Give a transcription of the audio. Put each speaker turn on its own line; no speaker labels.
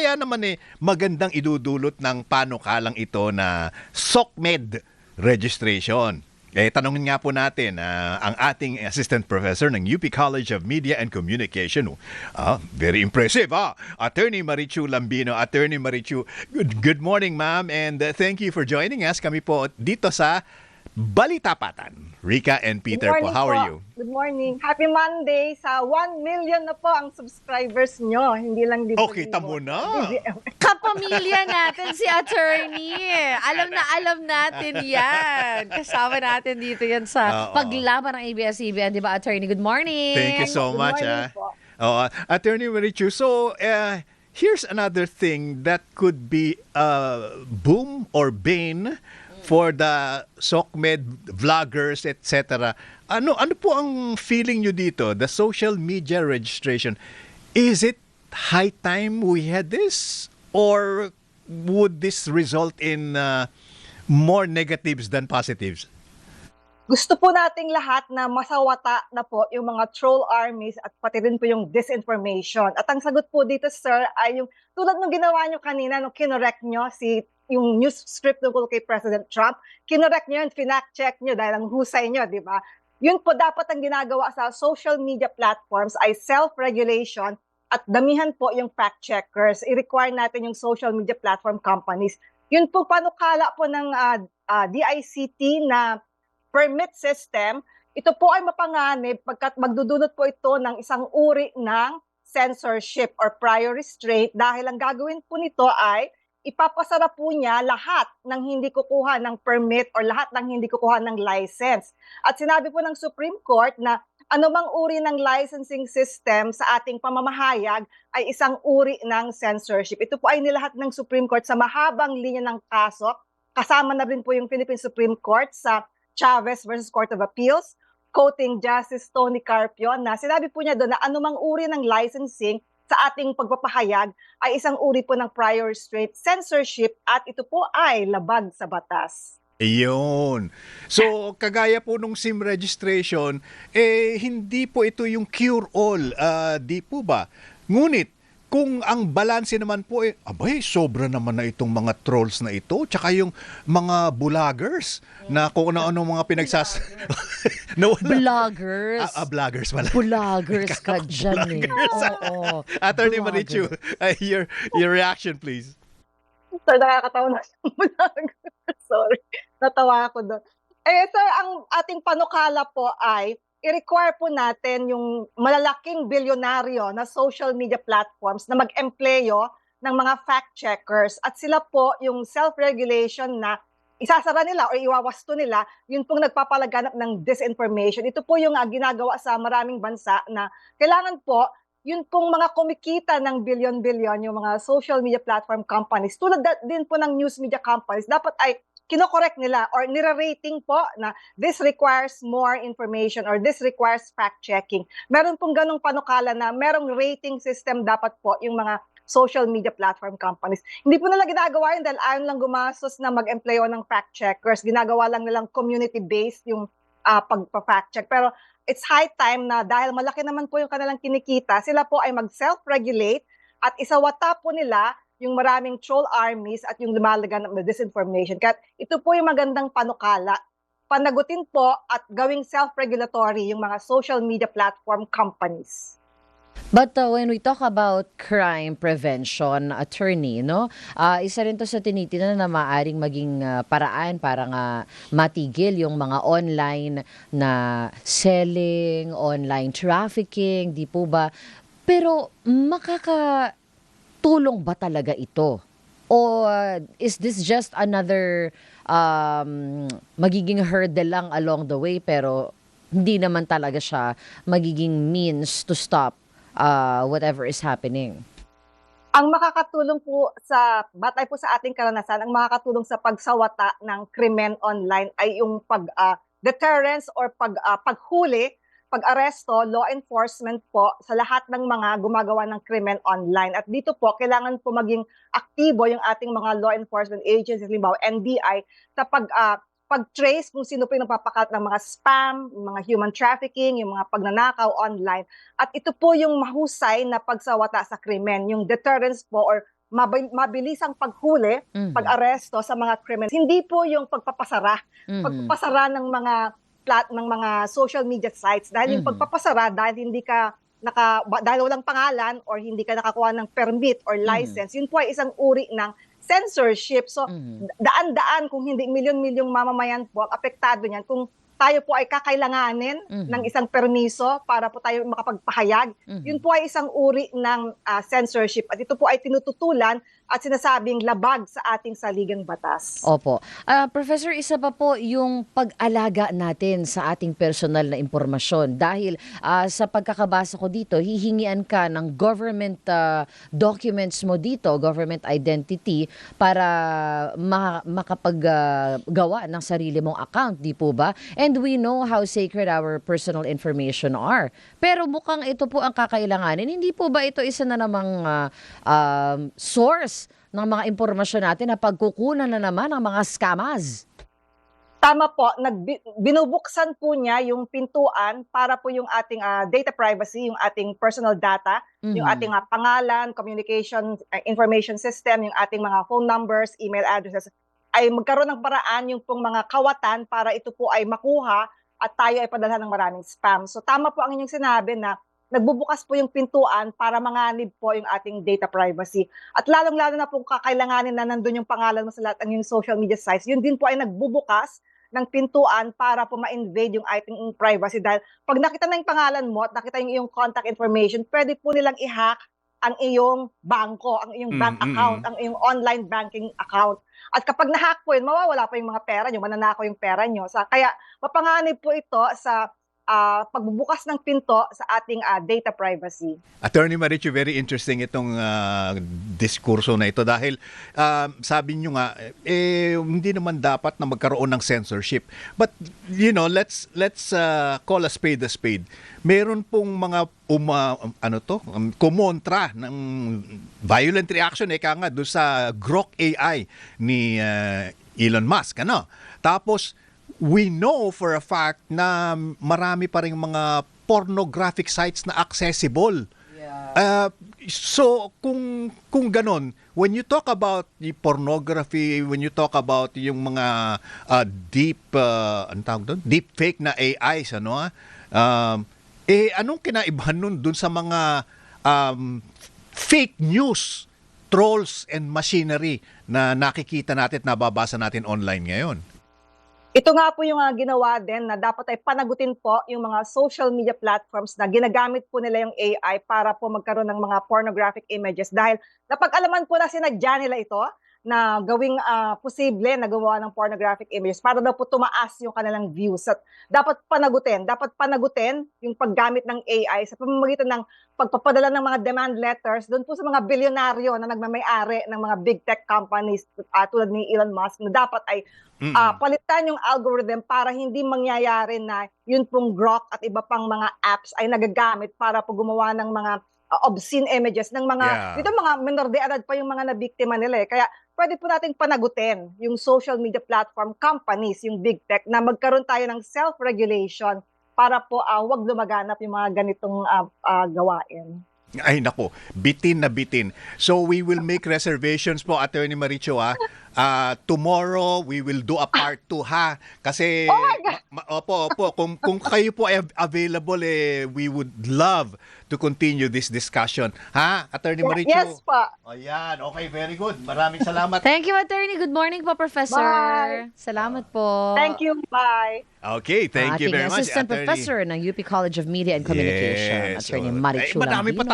kaya naman magandang idudulot ng panukalang ito na SOCMED registration. Tanungin nga po natin ang ating Assistant Professor ng UP College of Media and Communication. Very impressive, Attorney Marichu Lambino. Attorney Marichu, good morning, ma'am, and thank you for joining us. Kami po dito sa Balitapatan. Rika and Peter po, how are you?
Good morning. Happy Monday. Sa 1 million na po ang subscribers nyo. Hindi lang dito.
Okay, tamo na.
Kapamilya natin si Attorney. Alam natin yan. Kasama natin dito yan sa paglaban ng ABS-CBN. Di ba, Attorney? Good morning.
Thank you so much. Attorney Marichu, so here's another thing that could be boom or bane for the SOCMED vloggers, etc. Ano po ang feeling nyo dito? The social media registration, is it high time we had this? Or would this result in more negatives than positives?
Gusto po nating lahat na masawata na po yung mga troll armies at pati rin po yung disinformation. At ang sagot po dito, sir, ay yung tulad ng ginawa nyo kanina nung kinorek nyo yung news script tungkol kay President Trump, kinorek nyo yun, finact-check nyo dahil ang husay nyo, di ba? Yun po dapat ang ginagawa sa social media platforms ay self-regulation at damihan po yung fact-checkers. I-require natin yung social media platform companies. Yun po panukala po ng DICT na permit system. Ito po ay mapanganib pagkat magdudulot po ito ng isang uri ng censorship or prior restraint dahil ang gagawin po nito ay ipapasara po niya lahat ng hindi kukuha ng permit or lahat ng hindi kukuha ng license. At sinabi po ng Supreme Court na anumang uri ng licensing system sa ating pamamahayag ay isang uri ng censorship. Ito po ay nilahat ng Supreme Court sa mahabang linya ng kaso. Kasama na rin po yung Philippine Supreme Court sa Chavez versus Court of Appeals, quoting Justice Tony Carpio na sinabi po niya doon na anumang uri ng licensing sa ating pagpapahayag ay isang uri po ng prior restraint censorship at ito po ay labag sa batas.
Iyon. So, kagaya po nung SIM registration, hindi po ito yung cure-all, di po ba? Ngunit, kung ang balanse naman po abay, sobra naman na itong mga trolls na ito, tsaka yung mga vloggers na kung ano mga
Vloggers.
Vloggers pala.
Vloggers ka dyan Oo.
Attorney Marichu, your reaction please.
Sir, nakakatawa na siyang vlogger. Sorry, natawa ako doon. Sir, ang ating panukala po ay i-require po natin yung malalaking bilyonaryo na social media platforms na mag-empleyo ng mga fact-checkers at sila po yung self-regulation na isasara nila o iwawasto nila, yun pong nagpapalaganap ng disinformation. Ito po yung ginagawa sa maraming bansa na kailangan po, yun pong mga kumikita ng bilyon-bilyon, yung mga social media platform companies, tulad din po ng news media companies, dapat ay kinokorek nila or nire-rating po na this requires more information or this requires fact-checking. Meron pong ganong panukala na merong rating system dapat po yung mga social media platform companies. Hindi po nila ginagawa yun dahil ayaw lang gumastos na mag-employo ng fact-checkers. Ginagawa lang nilang community-based yung pagpa-fact-check. Pero it's high time na dahil malaki naman po yung kanilang kinikita, sila po ay mag-self-regulate at isawata po nila yung maraming troll armies at yung lumalagan ng disinformation. Kaya ito po yung magandang panukala. Panagutin po at gawing self-regulatory yung mga social media platform companies.
But when we talk about crime prevention, Attorney, isa rin to sa tinitinan na maaring maging paraan para nga matigil yung mga online na selling, online trafficking, di po ba? Pero tulong ba talaga ito? O is this just another magiging hurdle lang along the way pero hindi naman talaga siya magiging means to stop whatever is happening?
Ang makakatulong po batay po sa ating karanasan, ang makakatulong sa pagsawata ng krimen online ay yung deterrence or paghuli, pag-aresto, law enforcement po sa lahat ng mga gumagawa ng krimen online. At dito po, kailangan po maging aktibo yung ating mga law enforcement agencies, halimbawa NBI, sa pag-trace kung sino po yung nagpapakalat ng mga spam, yung mga human trafficking, yung mga pagnanakaw online. At ito po yung mahusay na pagsawata sa krimen, yung deterrence po or mabilisang paghuli, pag-aresto sa mga criminals. Hindi po yung pagpapasara ng mga social media sites, dahil yung pagpapasara dahil hindi ka dahil walang pangalan or hindi ka nakakuha ng permit or license, yun po ay isang uri ng censorship. So, daan-daan, kung hindi milyon-milyong mamamayan po ang apektado niyan, kung tayo po ay kakailanganin ng isang permiso para po tayo makapagpahayag, yun po ay isang uri ng censorship. At ito po ay tinututulan at sinasabing labag sa ating saligang batas.
Opo. Professor, isa pa po yung pag-alaga natin sa ating personal na impormasyon. Dahil sa pagkakabasa ko dito, hihingian ka ng government documents mo dito, government identity, para makapaggawa ng sarili mong account, di po ba? And we know how sacred our personal information are. Pero mukhang ito po ang kakailanganin. Hindi po ba ito isa na namang source ng mga impormasyon natin na pagkukunan na naman ng mga scammers?
Tama po, binubuksan po niya yung pintuan para po yung ating data privacy, yung ating personal data, yung ating pangalan, communication information system, yung ating mga phone numbers, email addresses, ay magkaroon ng paraan yung pong mga kawatan para ito po ay makuha at tayo ay padalhan ng maraming spam. So tama po ang inyong sinabi na nagbubukas po yung pintuan para manganib po yung ating data privacy. At lalong-lalo na po kakailanganin na nandun yung pangalan mo sa lahat ng yung social media sites, yun din po ay nagbubukas ng pintuan para po ma-invade yung ating privacy. Dahil pag nakita na yung pangalan mo at nakita yung iyong contact information, pwede po nilang i-hack ang iyong bangko, ang iyong bank account, ang iyong online banking account. At kapag na-hack po yun, mawawala pa yung mga pera nyo, mananakaw yung pera nyo. Kaya mapanganib po ito sa pagbubukas ng pinto sa ating data privacy.
Attorney Marichu, very interesting itong diskurso na ito dahil sabi nyo nga, hindi naman dapat na magkaroon ng censorship. But, let's call a spade a spade. Meron pong mga kumontra ng violent reaction, nga doon sa Grok AI ni Elon Musk. Tapos, we know for a fact na marami pa ring mga pornographic sites na accessible. Yeah. So kung ganon, when you talk about the pornography, when you talk about yung mga deep fake na AIs, anong kinaibahan nun dun sa mga fake news, trolls and machinery na nakikita natin at nababasa natin online ngayon?
Ito nga po yung ginawa din na dapat ay panagutin po yung mga social media platforms na ginagamit po nila yung AI para po magkaroon ng mga pornographic images. Dahil napag-alaman po na sinadya nila ito na gawing posible na gumawa ng pornographic images para daw po tumaas yung kanilang views. At dapat panagutin yung paggamit ng AI sa pamamagitan ng pagpapadala ng mga demand letters doon po sa mga bilyonaryo na nagmamay-ari ng mga big tech companies tulad ni Elon Musk, na dapat ay palitan yung algorithm para hindi mangyayari na yun pong Grok at iba pang mga apps ay nagagamit para po gumawa ng mga obscene images ng mga, dito mga minor de edad pa yung mga nabiktima nila. Kaya pwede po nating panagutin yung social media platform companies, yung big tech, na magkaroon tayo ng self-regulation para po wag lumaganap yung mga ganitong gawain.
Ay nako, bitin na bitin. So we will make reservations po, Attorney Marichu. Tomorrow we will do a part 2 kasi opo, kung kayo po ay available, we would love to continue this discussion. Attorney Marichu?
Yes pa.
Ayan, okay, very good. Maraming salamat.
Thank you, Attorney. Good morning po, Professor.
Bye.
Salamat po.
Thank you. Bye.
Okay, thank you very much,
Assistant
Attorney.
Professor ng UP College of Media and Communication,
Yes.
Attorney Marichu
Madami pa
Lambino.